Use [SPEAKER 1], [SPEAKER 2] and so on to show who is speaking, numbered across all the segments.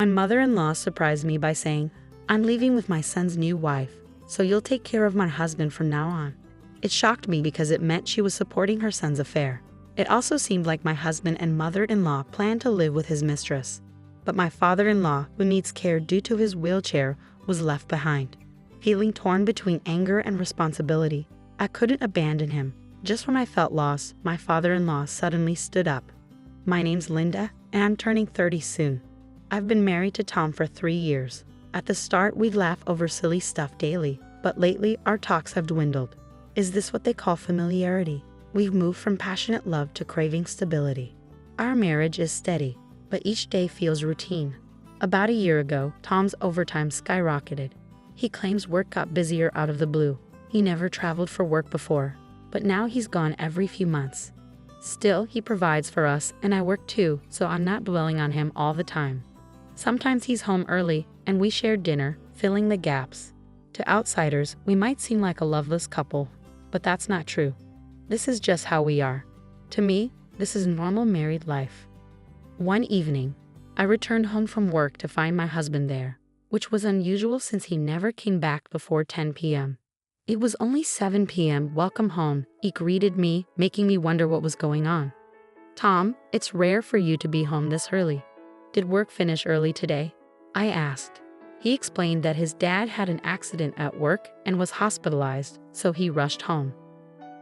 [SPEAKER 1] My mother-in-law surprised me by saying, "I'm leaving with my son's new wife, so you'll take care of my husband from now on." It shocked me because it meant she was supporting her son's affair. It also seemed like my husband and mother-in-law planned to live with his mistress. But my father-in-law, who needs care due to his wheelchair, was left behind. Feeling torn between anger and responsibility, I couldn't abandon him. Just when I felt lost, my father-in-law suddenly stood up. "My name's Linda, and I'm turning 30 soon. I've been married to Tom for 3 years. At the start, we'd laugh over silly stuff daily, but lately our talks have dwindled. Is this what they call familiarity? We've moved from passionate love to craving stability. Our marriage is steady, but each day feels routine." About a year ago, Tom's overtime skyrocketed. He claims work got busier out of the blue. He never traveled for work before, but now he's gone every few months. Still, he provides for us, and I work too, so I'm not dwelling on him all the time. Sometimes he's home early, and we share dinner, filling the gaps. To outsiders, we might seem like a loveless couple, but that's not true. This is just how we are. To me, this is normal married life. One evening, I returned home from work to find my husband there, which was unusual since he never came back before 10 p.m. It was only 7 p.m. Welcome home, he greeted me, making me wonder what was going on. "Tom, it's rare for you to be home this early. Did work finish early today?" I asked. He explained that his dad had an accident at work and was hospitalized, so he rushed home.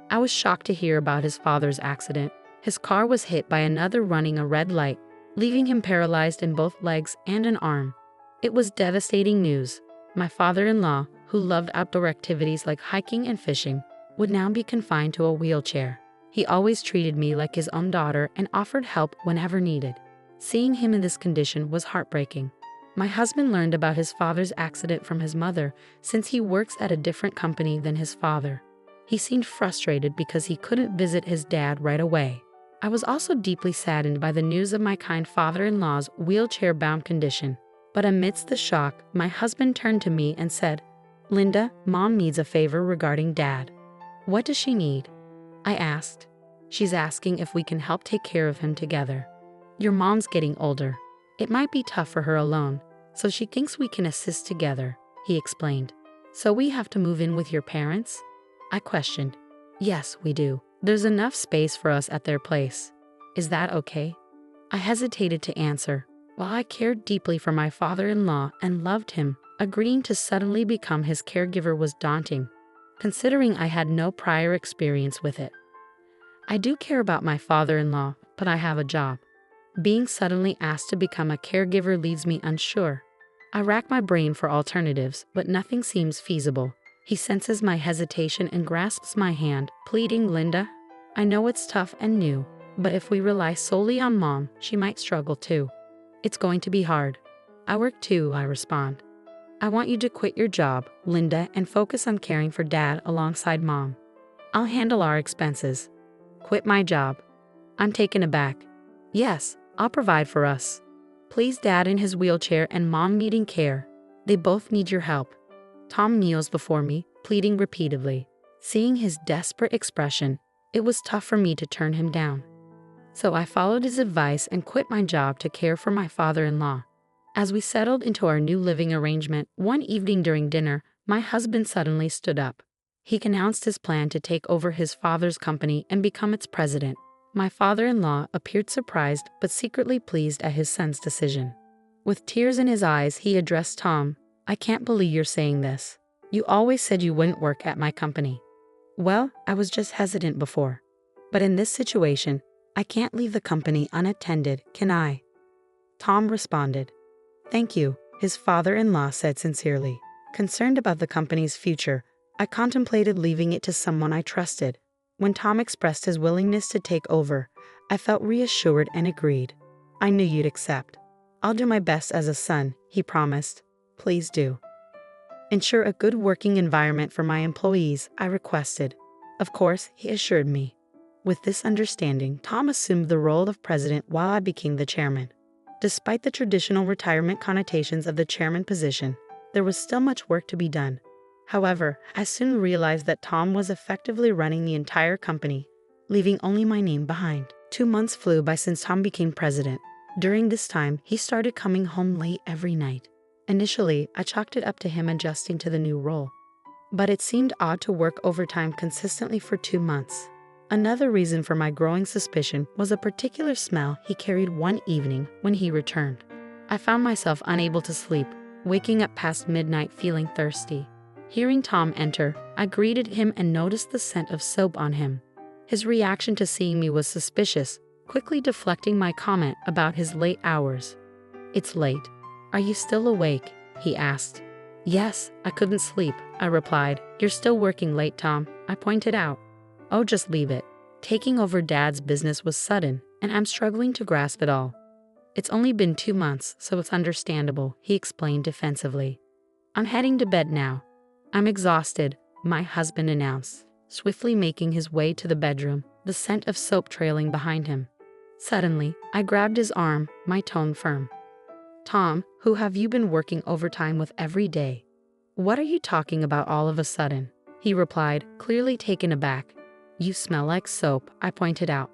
[SPEAKER 1] I was shocked to hear about his father's accident. His car was hit by another running a red light, leaving him paralyzed in both legs and an arm. It was devastating news. My father-in-law, who loved outdoor activities like hiking and fishing, would now be confined to a wheelchair. He always treated me like his own daughter and offered help whenever needed. Seeing him in this condition was heartbreaking. My husband learned about his father's accident from his mother since he works at a different company than his father. He seemed frustrated because he couldn't visit his dad right away. I was also deeply saddened by the news of my kind father-in-law's wheelchair-bound condition. But amidst the shock, my husband turned to me and said, "Linda, Mom needs a favor regarding Dad." "What does she need?" I asked. "She's asking if we can help take care of him together. Your mom's getting older. It might be tough for her alone, so she thinks we can assist together," he explained. "So we have to move in with your parents?" I questioned. "Yes, we do. There's enough space for us at their place. Is that okay?" I hesitated to answer. While I cared deeply for my father-in-law and loved him, agreeing to suddenly become his caregiver was daunting, considering I had no prior experience with it. I do care about my father-in-law, but I have a job. Being suddenly asked to become a caregiver leaves me unsure. I rack my brain for alternatives, but nothing seems feasible. He senses my hesitation and grasps my hand, pleading, "Linda, I know it's tough and new, but if we rely solely on Mom, she might struggle too. It's going to be hard." "I work too," I respond. "I want you to quit your job, Linda, and focus on caring for Dad alongside Mom. I'll handle our expenses." "Quit my job?" I'm taken aback. "Yes, I'll provide for us. Please, Dad in his wheelchair and Mom needing care. They both need your help." Tom kneels before me, pleading repeatedly. Seeing his desperate expression, it was tough for me to turn him down. So I followed his advice and quit my job to care for my father-in-law. As we settled into our new living arrangement, one evening during dinner, my husband suddenly stood up. He announced his plan to take over his father's company and become its president. My father-in-law appeared surprised but secretly pleased at his son's decision. With tears in his eyes, he addressed Tom. "I can't believe you're saying this. You always said you wouldn't work at my company." "Well, I was just hesitant before. But in this situation, I can't leave the company unattended, can I?" Tom responded. "Thank you," his father-in-law said sincerely. Concerned about the company's future, I contemplated leaving it to someone I trusted. When Tom expressed his willingness to take over, I felt reassured and agreed. "I knew you'd accept." "I'll do my best as a son," he promised. "Please do. Ensure a good working environment for my employees," I requested. "Of course," he assured me. With this understanding, Tom assumed the role of president while I became the chairman. Despite the traditional retirement connotations of the chairman position, there was still much work to be done. However, I soon realized that Tom was effectively running the entire company, leaving only my name behind. 2 months flew by since Tom became president. During this time, he started coming home late every night. Initially, I chalked it up to him adjusting to the new role, but it seemed odd to work overtime consistently for 2 months. Another reason for my growing suspicion was a particular smell he carried one evening when he returned. I found myself unable to sleep, waking up past midnight feeling thirsty. Hearing Tom enter, I greeted him and noticed the scent of soap on him. His reaction to seeing me was suspicious, quickly deflecting my comment about his late hours. "It's late. Are you still awake?" he asked. "Yes, I couldn't sleep," I replied. "You're still working late, Tom," I pointed out. "Oh, just leave it. Taking over Dad's business was sudden, and I'm struggling to grasp it all. It's only been 2 months, so it's understandable," he explained defensively. "I'm heading to bed now. I'm exhausted," my husband announced, swiftly making his way to the bedroom, the scent of soap trailing behind him. Suddenly, I grabbed his arm, my tone firm. "Tom, who have you been working overtime with every day? What are you talking about all of a sudden?" he replied, clearly taken aback. "You smell like soap," I pointed out.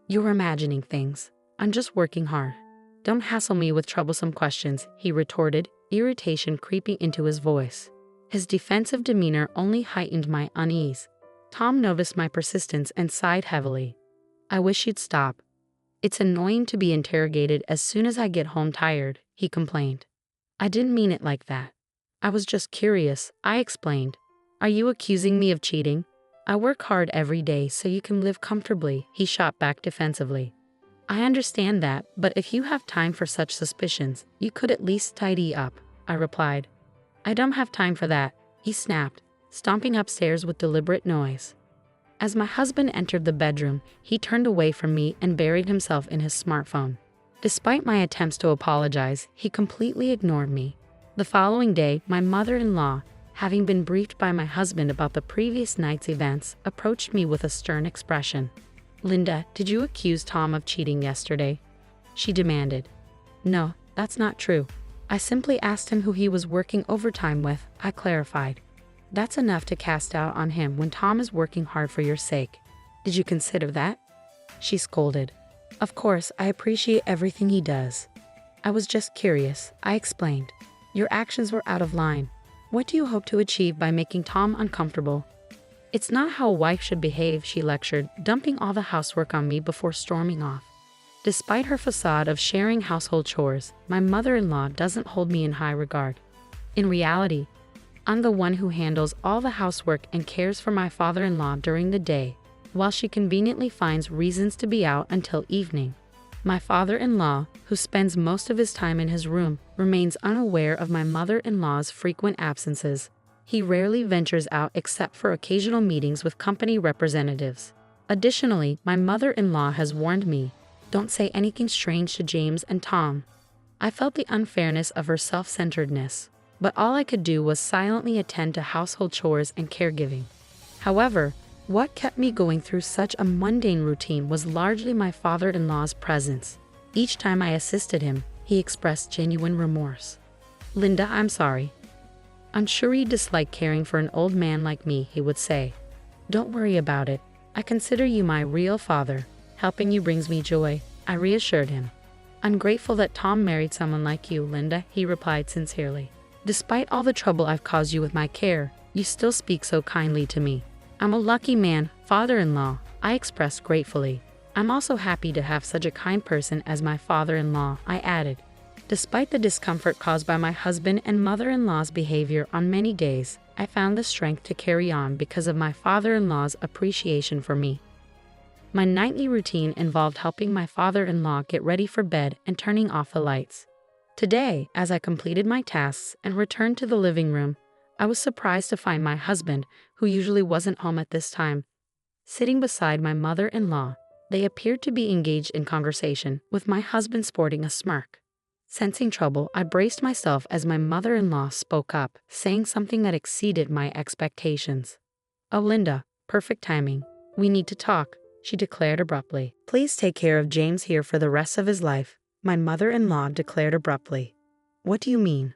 [SPEAKER 1] "You're imagining things. I'm just working hard. Don't hassle me with troublesome questions," he retorted, irritation creeping into his voice. His defensive demeanor only heightened my unease. Tom noticed my persistence and sighed heavily. "I wish you'd stop. It's annoying to be interrogated as soon as I get home tired," he complained. "I didn't mean it like that. I was just curious," I explained. "Are you accusing me of cheating? I work hard every day so you can live comfortably," he shot back defensively. "I understand that, but if you have time for such suspicions, you could at least tidy up," I replied. "I don't have time for that," he snapped, stomping upstairs with deliberate noise. As my husband entered the bedroom, he turned away from me and buried himself in his smartphone. Despite my attempts to apologize, he completely ignored me. The following day, my mother-in-law, having been briefed by my husband about the previous night's events, approached me with a stern expression. "Linda, did you accuse Tom of cheating yesterday?" she demanded. "No, that's not true. I simply asked him who he was working overtime with," I clarified. "That's enough to cast doubt on him when Tom is working hard for your sake. Did you consider that?" she scolded. "Of course, I appreciate everything he does. I was just curious," I explained. "Your actions were out of line. What do you hope to achieve by making Tom uncomfortable?" "It's not how a wife should behave," she lectured, dumping all the housework on me before storming off. Despite her facade of sharing household chores, my mother-in-law doesn't hold me in high regard. In reality, I'm the one who handles all the housework and cares for my father-in-law during the day, while she conveniently finds reasons to be out until evening. My father-in-law, who spends most of his time in his room, remains unaware of my mother-in-law's frequent absences. He rarely ventures out except for occasional meetings with company representatives. Additionally, my mother-in-law has warned me, "Don't say anything strange to James and Tom." I felt the unfairness of her self-centeredness, but all I could do was silently attend to household chores and caregiving. However, what kept me going through such a mundane routine was largely my father-in-law's presence. Each time I assisted him, he expressed genuine remorse. "Linda, I'm sorry. I'm sure you dislike caring for an old man like me," he would say. "Don't worry about it. I consider you my real father. Helping you brings me joy," I reassured him. "I'm grateful that Tom married someone like you, Linda," he replied sincerely. "Despite all the trouble I've caused you with my care, you still speak so kindly to me." "I'm a lucky man, father-in-law," I expressed gratefully. "I'm also happy to have such a kind person as my father-in-law," I added. Despite the discomfort caused by my husband and mother-in-law's behavior on many days, I found the strength to carry on because of my father-in-law's appreciation for me. My nightly routine involved helping my father-in-law get ready for bed and turning off the lights. Today, as I completed my tasks and returned to the living room, I was surprised to find my husband, who usually wasn't home at this time, sitting beside my mother-in-law. They appeared to be engaged in conversation, with my husband sporting a smirk. Sensing trouble, I braced myself as my mother-in-law spoke up, saying something that exceeded my expectations. "Oh, Linda, perfect timing. We need to talk," she declared abruptly. "Please take care of James here for the rest of his life," my mother-in-law declared abruptly. "What do you mean?"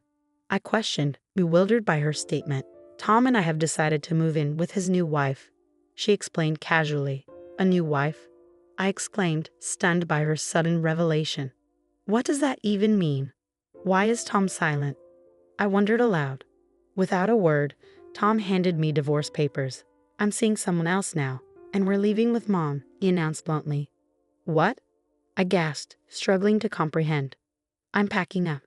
[SPEAKER 1] I questioned, bewildered by her statement. "Tom and I have decided to move in with his new wife," she explained casually. "A new wife?" I exclaimed, stunned by her sudden revelation. What does that even mean? Why is Tom silent? I wondered aloud. Without a word, Tom handed me divorce papers. I'm seeing someone else now, and we're leaving with Mom, he announced bluntly. What? I gasped, struggling to comprehend. I'm packing up.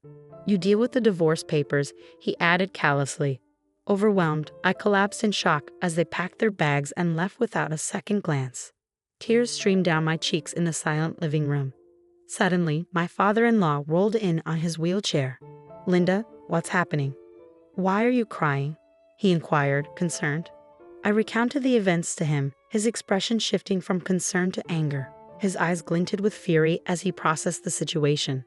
[SPEAKER 1] You deal with the divorce papers, he added callously. Overwhelmed, I collapsed in shock as they packed their bags and left without a second glance. Tears streamed down my cheeks in the silent living room. Suddenly, my father-in-law rolled in on his wheelchair. Linda, what's happening? Why are you crying? He inquired, concerned. I recounted the events to him, his expression shifting from concern to anger. His eyes glinted with fury as he processed the situation.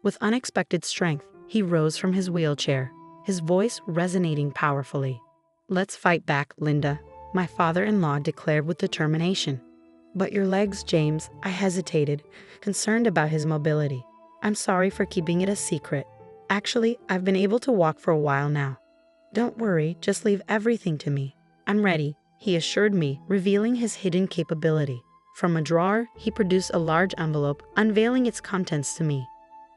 [SPEAKER 1] With unexpected strength, he rose from his wheelchair, his voice resonating powerfully. Let's fight back, Linda, my father-in-law declared with determination. But your legs, James, I hesitated, concerned about his mobility. I'm sorry for keeping it a secret. Actually, I've been able to walk for a while now. Don't worry, just leave everything to me. I'm ready, he assured me, revealing his hidden capability. From a drawer, he produced a large envelope, unveiling its contents to me.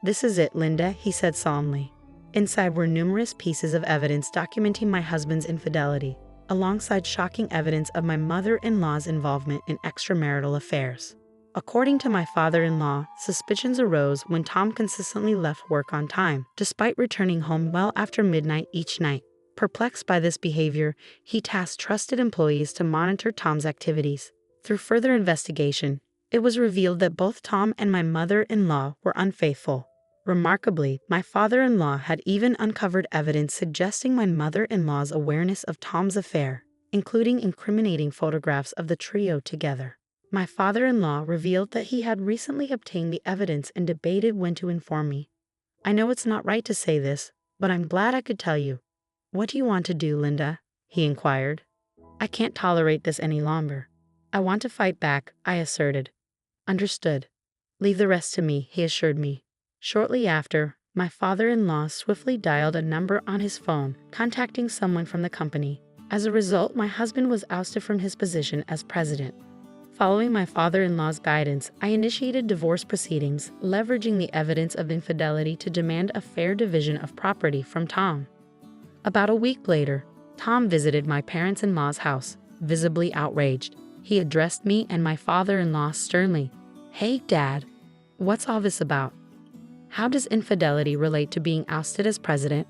[SPEAKER 1] This is it, Linda, he said solemnly. Inside were numerous pieces of evidence documenting my husband's infidelity, alongside shocking evidence of my mother-in-law's involvement in extramarital affairs. According to my father-in-law, suspicions arose when Tom consistently left work on time, despite returning home well after midnight each night. Perplexed by this behavior, he tasked trusted employees to monitor Tom's activities. Through further investigation, it was revealed that both Tom and my mother-in-law were unfaithful. Remarkably, my father-in-law had even uncovered evidence suggesting my mother-in-law's awareness of Tom's affair, including incriminating photographs of the trio together. My father-in-law revealed that he had recently obtained the evidence and debated when to inform me. I know it's not right to say this, but I'm glad I could tell you. What do you want to do, Linda? He inquired. I can't tolerate this any longer. I want to fight back, I asserted. Understood. Leave the rest to me, he assured me. Shortly after, my father-in-law swiftly dialed a number on his phone, contacting someone from the company. As a result, my husband was ousted from his position as president. Following my father-in-law's guidance, I initiated divorce proceedings, leveraging the evidence of infidelity to demand a fair division of property from Tom. About a week later, Tom visited my parents-in-law's house, visibly outraged. He addressed me and my father-in-law sternly. Hey, Dad, what's all this about? How does infidelity relate to being ousted as president?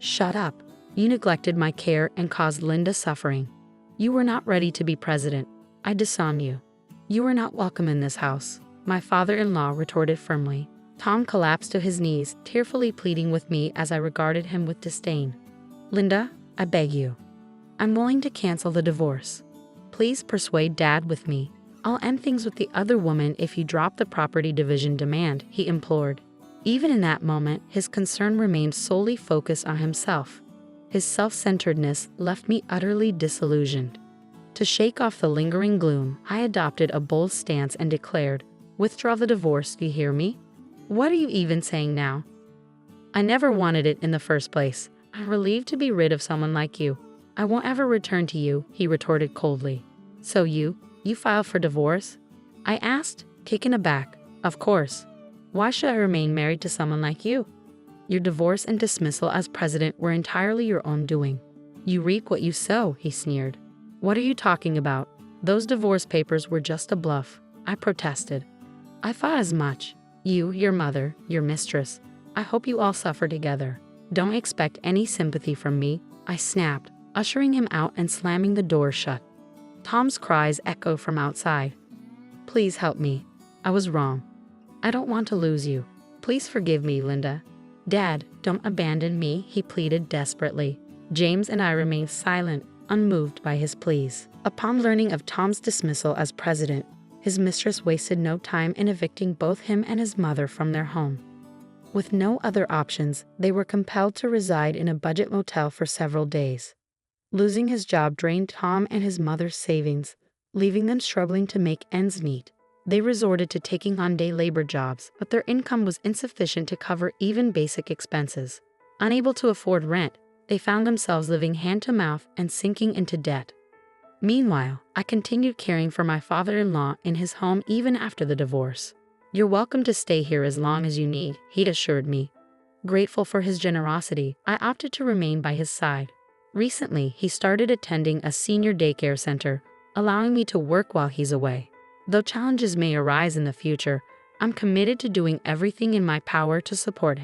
[SPEAKER 1] Shut up. You neglected my care and caused Linda suffering. You were not ready to be president. I disown you. You are not welcome in this house, my father-in-law retorted firmly. Tom collapsed to his knees, tearfully pleading with me as I regarded him with disdain. Linda, I beg you. I'm willing to cancel the divorce. Please persuade Dad with me. I'll end things with the other woman if you drop the property division demand, he implored. Even in that moment, his concern remained solely focused on himself. His self-centeredness left me utterly disillusioned. To shake off the lingering gloom, I adopted a bold stance and declared, withdraw the divorce, do you hear me? What are you even saying now? I never wanted it in the first place. I'm relieved to be rid of someone like you. I won't ever return to you, he retorted coldly. So you filed for divorce? I asked, taken aback. Of course. Why should I remain married to someone like you? Your divorce and dismissal as president were entirely your own doing. You reap what you sow, he sneered. What are you talking about? Those divorce papers were just a bluff, I protested. I thought as much. You, your mother, your mistress. I hope you all suffer together. Don't expect any sympathy from me, I snapped, ushering him out and slamming the door shut. Tom's cries echoed from outside. Please help me. I was wrong. I don't want to lose you. Please forgive me, Linda. Dad, don't abandon me, he pleaded desperately. James and I remained silent, unmoved by his pleas. Upon learning of Tom's dismissal as president, his mistress wasted no time in evicting both him and his mother from their home. With no other options, they were compelled to reside in a budget motel for several days. Losing his job drained Tom and his mother's savings, leaving them struggling to make ends meet. They resorted to taking on day labor jobs, but their income was insufficient to cover even basic expenses. Unable to afford rent, they found themselves living hand-to-mouth and sinking into debt. Meanwhile, I continued caring for my father-in-law in his home even after the divorce. "You're welcome to stay here as long as you need," he assured me. Grateful for his generosity, I opted to remain by his side. Recently, he started attending a senior daycare center, allowing me to work while he's away. Though challenges may arise in the future, I'm committed to doing everything in my power to support him.